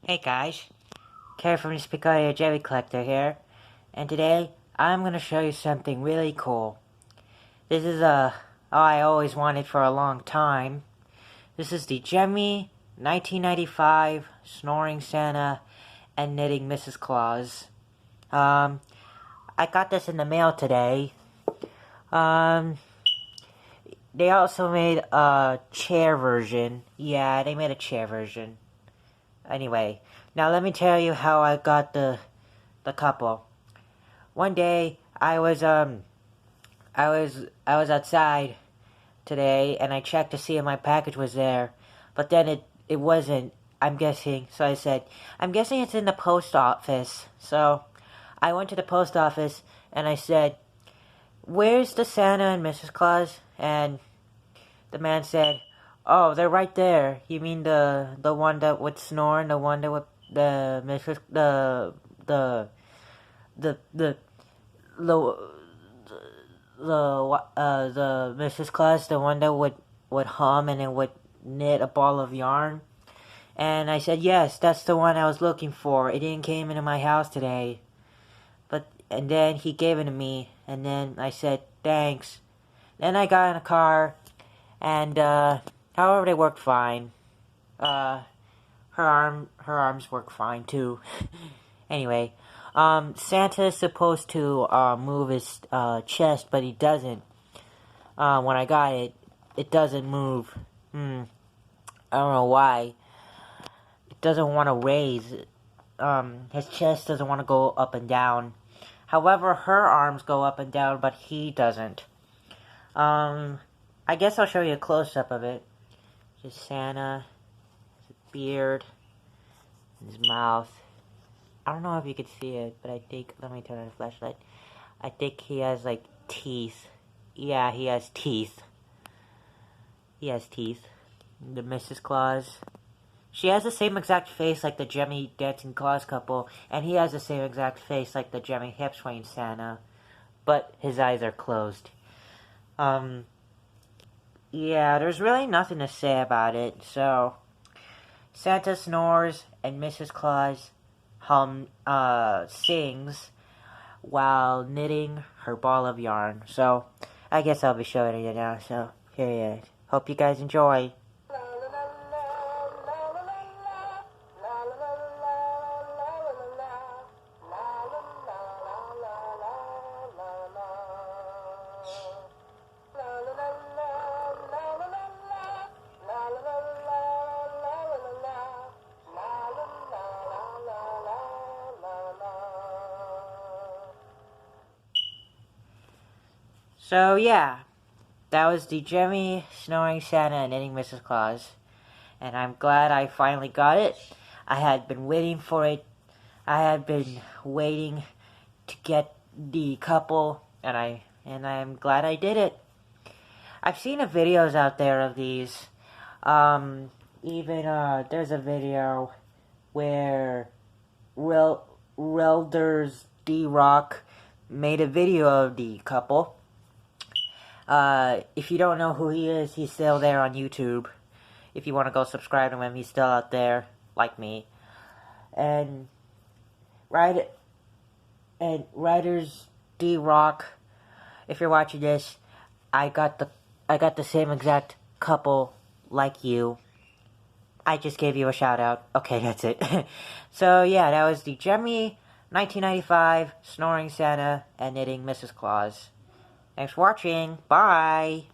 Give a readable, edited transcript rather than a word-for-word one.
Hey guys, Carrie from the Speakonia Gemmy Collector here, and today I'm going to show you something really cool. This is I always wanted for a long time. This is the Gemmy 1995 Snoring Santa and Knitting Mrs. Claus. I got this in the mail today. They also made a chair version. Yeah, they made a chair version. Anyway, now let me tell you how I got the couple. One day I was outside today and I checked to see if my package was there, but then it wasn't. I'm guessing. So I said, I'm guessing it's in the post office. So I went to the post office and I said, "Where's the Santa and Mrs. Claus?" And the man said, "Oh, they're right there. You mean the one that would snore and the one that would the Mrs. the Mrs. Claus, the one that would hum and it would knit a ball of yarn?" And I said, "Yes, that's the one I was looking for. It didn't came into my house today." And then he gave it to me, and then I said, "Thanks." Then I got in a car, and however, they worked fine. Her arms work fine too. Anyway, Santa is supposed to move his chest, but he doesn't. When I got it, it doesn't move. I don't know why. It doesn't want to raise. His chest doesn't want to go up and down. However, her arms go up and down, but he doesn't. I guess I'll show you a close-up of it. Just Santa, his beard, his mouth. I don't know if you can see it, but I think, let me turn on the flashlight. I think he has, like, teeth. Yeah, he has teeth. He has teeth. The Mrs. Claus. She has the same exact face like the Gemmy Dancing Claus couple, and he has the same exact face like the Gemmy Hip Swaying Santa, but his eyes are closed. Yeah, there's really nothing to say about it. So, Santa snores and Mrs. Claus sings while knitting her ball of yarn. So, I guess I'll be showing you now. So, here it is. Hope you guys enjoy. So yeah, that was the Gemmy Snoring Santa and Knitting Mrs. Claus, and I'm glad I finally got it. I had been waiting for it. I had been waiting to get the couple, and I'm glad I did it. I've seen the videos out there of these. There's a video where Relders D-Rock made a video of the couple. If you don't know who he is, he's still there on YouTube. If you want to go subscribe to him, he's still out there, like me. And Riders D-Rock, if you're watching this, I got the same exact couple like you. I just gave you a shout out. Okay, that's it. So yeah, that was the Gemmy 1995 Snoring Santa and Knitting Mrs. Claus. Thanks for watching. Bye.